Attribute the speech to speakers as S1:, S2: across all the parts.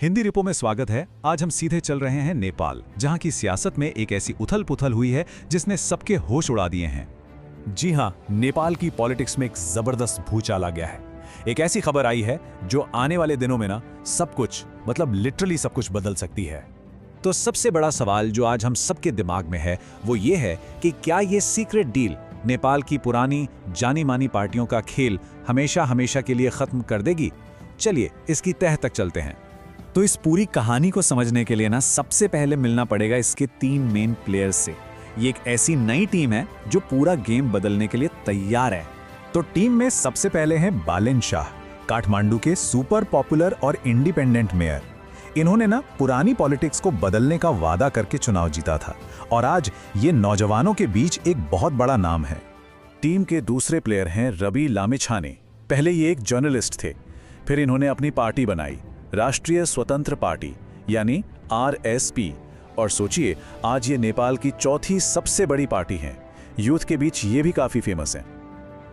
S1: Hindi repo में स्वागत है। आज हम सीधे चल रहे हैं नेपाल, जहां की सियासत में एक ऐसी उथल-पुथल हुई है जिसने सबके होश उड़ा दिए हैं।
S2: जी हां, नेपाल की पॉलिटिक्स में एक जबरदस्त भूचाल आ गया है। एक ऐसी खबर आई है जो आने वाले दिनों में सब कुछ, मतलब लिटरली सब कुछ बदल सकती है।
S1: तो सबसे बड़ा सवाल जो आज हम सबके दिमाग में है वो ये है कि क्या ये सीक्रेट डील नेपाल की पुरानी जानी मानी पार्टियों का खेल हमेशा हमेशा के लिए खत्म कर देगी? चलिए इसकी तह तक चलते हैं।
S2: तो इस पूरी कहानी को समझने के लिए सबसे पहले मिलना पड़ेगा इसके 3 मेन प्लेयर्स से। ये एक ऐसी नई टीम है जो पूरा गेम बदलने के लिए तैयार है। तो टीम में सबसे पहले हैं बालेन शाह, काठमांडू के सुपर पॉपुलर और इंडिपेंडेंट मेयर। इन्होंने पुरानी पॉलिटिक्स को बदलने का वादा करके चुनाव जीता था और आज ये नौजवानों के बीच एक बहुत बड़ा नाम है। टीम के दूसरे प्लेयर हैं रवि लामिछाने। पहले ये एक जर्नलिस्ट थे, फिर इन्होंने अपनी पार्टी बनाई, राष्ट्रीय स्वतंत्र पार्टी यानी RSP, और सोचिए आज ये नेपाल की चौथी सबसे बड़ी पार्टी है। यूथ के बीच ये भी काफी फेमस हैं।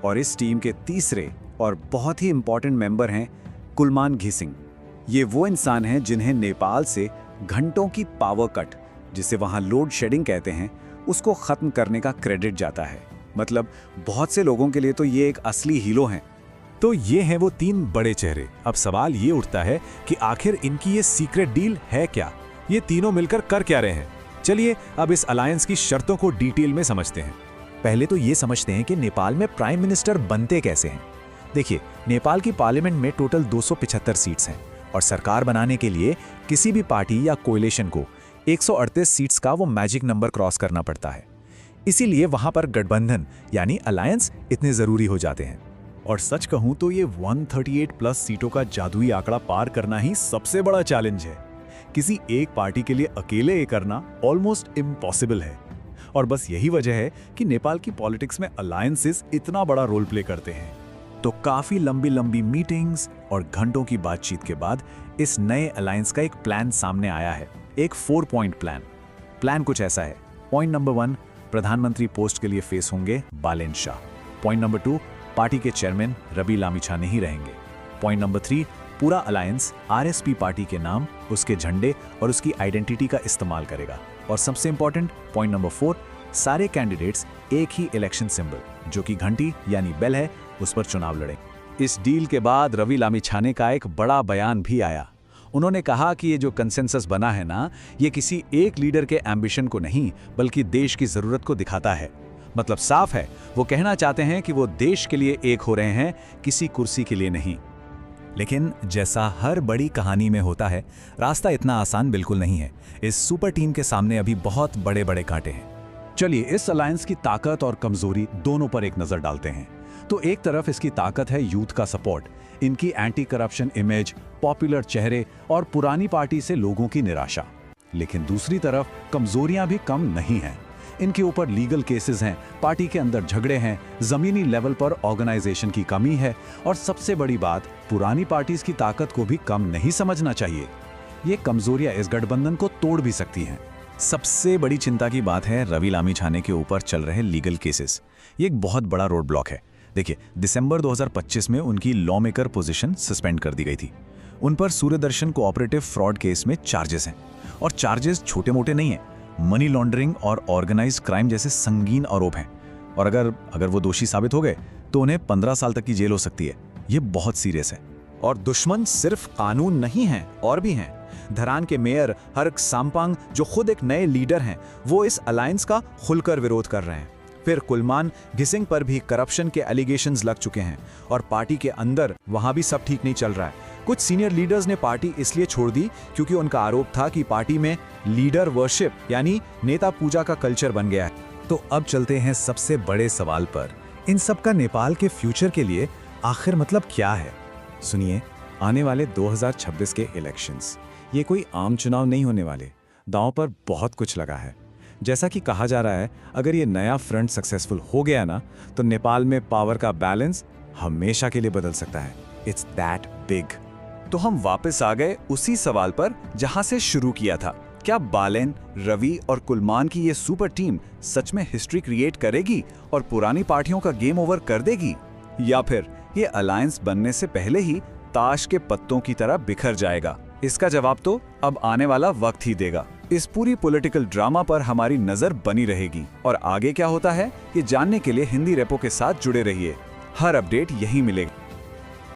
S3: और इस टीम के तीसरे और बहुत ही इंपॉर्टेंट मेंबर हैं कुलमान घिसिंग। ये वो इंसान हैं जिन्हें नेपाल से घंटों की पावर कट, जिसे वहां लोड शेडिंग कहते हैं, उसको खत्म करने का क्रेडिट जाता है। मतलब बहुत से लोगों के लिए तो ये एक असली हीरो हैं।
S2: तो ये हैं वो 3 बड़े चेहरे। अब सवाल ये उठता है कि आखिर इनकी ये सीक्रेट डील है क्या? ये तीनों मिलकर कर क्या रहे हैं? चलिए अब इस अलायंस की शर्तों को डिटेल में समझते हैं।
S4: पहले तो ये समझते हैं कि नेपाल में प्राइम मिनिस्टर बनते कैसे हैं। देखिए, नेपाल की पार्लियामेंट में टोटल 275 सीट्स हैं और सरकार बनाने के लिए किसी भी पार्टी या कोएलिशन को 138 सीट्स का वो मैजिक नंबर क्रॉस करना पड़ता है। इसीलिए वहां पर गठबंधन यानी अलायंस इतने जरूरी हो जाते हैं।
S2: और सच कहूं तो ये 138 प्लस सीटों का जादुई आंकड़ा पार करना ही सबसे बड़ा चैलेंज है। किसी एक पार्टी के लिए अकेले ये करना ऑलमोस्ट इम्पॉसिबल है। और बस यही वजह है कि नेपाल की पॉलिटिक्स में अलायंसेस इतना बड़ा रोल प्ले करते हैं। तो काफी लंबी लंबी मीटिंग्स और घंटों की बातचीत के बाद इस नए अलायंस का एक प्लान सामने आया है, एक 4 पॉइंट प्लान। प्लान कुछ ऐसा है। पॉइंट नंबर 1, प्रधानमंत्री पोस्ट के लिए फेस होंगे Balen Shah. Point number 2, party के चेयरमैन रवि लामिछाने ही रहेंगे। पॉइंट नंबर 3, पूरा अलायंस RSP पार्टी के नाम, उसके झंडे और उसकी आइडेंटिटी का इस्तेमाल करेगा। और सबसे इंपॉर्टेंट पॉइंट नंबर 4, सारे कैंडिडेट्स एक ही इलेक्शन सिंबल जो कि घंटी यानी बेल है, उस पर चुनाव लड़े।
S1: इस डील के बाद रवि लामिछाने का एक बड़ा बयान भी आया। उन्होंने कहा कि ये जो कंसेंसस बना है ये किसी एक लीडर के एम्बिशन को नहीं बल्कि देश की जरूरत को दिखाता है। मतलब साफ है, वो कहना चाहते हैं कि वो देश के लिए एक हो रहे हैं, किसी कुर्सी के लिए नहीं।
S4: लेकिन जैसा हर बड़ी कहानी में होता है, रास्ता इतना आसान बिल्कुल नहीं है। इस सुपर टीम के सामने अभी बहुत बड़े बड़े कांटे हैं।
S1: चलिए इस अलायंस की ताकत और कमजोरी दोनों पर एक नजर डालते हैं। तो एक तरफ इसकी ताकत है यूथ का सपोर्ट, इनकी एंटी करप्शन इमेज, पॉपुलर चेहरे और पुरानी पार्टी से लोगों की निराशा। लेकिन दूसरी तरफ कमजोरियां भी कम नहीं हैं। इनके ऊपर लीगल केसेस हैं, पार्टी के अंदर झगड़े हैं, जमीनी लेवल पर ऑर्गेनाइजेशन की कमी है और सबसे बड़ी बात, पुरानी पार्टीज की ताकत को भी कम नहीं समझना चाहिए। ये कमजोरियां इस गठबंधन को तोड़ भी सकती हैं।
S4: सबसे बड़ी चिंता की बात है रवि लामिछाने के ऊपर चल रहे लीगल केसेस। ये एक बहुत बड़ा रोड ब्लॉक है। देखिए, दिसंबर 2025 में उनकी लॉ मेकर पोजीशन सस्पेंड कर दी गई थी। उन पर सूर्यदर्शन कोऑपरेटिव फ्रॉड केस में चार्जेस हैं और चार्जेस छोटे मोटे नहीं हैं। मनी लॉन्ड्रिंग और ऑर्गेनाइज क्राइम जैसे संगीन आरोप हैं और अगर वो दोषी साबित हो गए तो उन्हें 15 साल तक की जेल हो सकती है। ये बहुत सीरियस है।
S3: और दुश्मन सिर्फ कानून नहीं है, और भी हैं। धरान के मेयर हर्क साम्पांग, जो खुद एक नए लीडर हैं, वो इस अलायंस का खुलकर विरोध कर रहे हैं। फिर कुलमान घिसिंग पर भी करप्शन के एलिगेशंस लग चुके हैं और पार्टी के अंदर वहां भी सब ठीक नहीं चल रहा है। कुछ सीनियर लीडर्स ने पार्टी इसलिए छोड़ दी क्योंकि उनका आरोप था कि पार्टी में लीडर वर्शिप यानी नेता पूजा का कल्चर बन गया है।
S4: तो अब चलते हैं सबसे बड़े सवाल पर। इन सब का नेपाल के फ्यूचर के लिए आखिर मतलब क्या है? सुनिए,
S3: आने वाले 2026 के इलेक्शंस ये कोई आम चुनाव नहीं होने वाले। दांव पर बहुत कुछ लगा है। जैसा कि कहा जा रहा है, अगर ये नया फ्रंट सक्सेसफुल हो गया तो नेपाल में पावर का बैलेंस हमेशा के लिए बदल सकता है। It's that big. तो हम वापस आ गए उसी सवाल पर जहां से शुरू किया था। क्या बालेन, रवि और कुलमान की ये सुपर टीम सच में हिस्ट्री क्रिएट करेगी और पुरानी पार्टियों का गेम ओवर कर देगी, या फिर ये अलायंस बनने से पहले ही ताश के पत्तों की तरह बिखर जाएगा?
S2: इसका जवाब तो अब आने वाला वक्त ही देगा। इस पूरी पॉलिटिकल ड्रामा पर हमारी नजर बनी रहेगी और आगे क्या होता है ये जानने के लिए हिंदी रेपो के साथ जुड़े रहिए। हर अपडेट यहीं मिलेगा।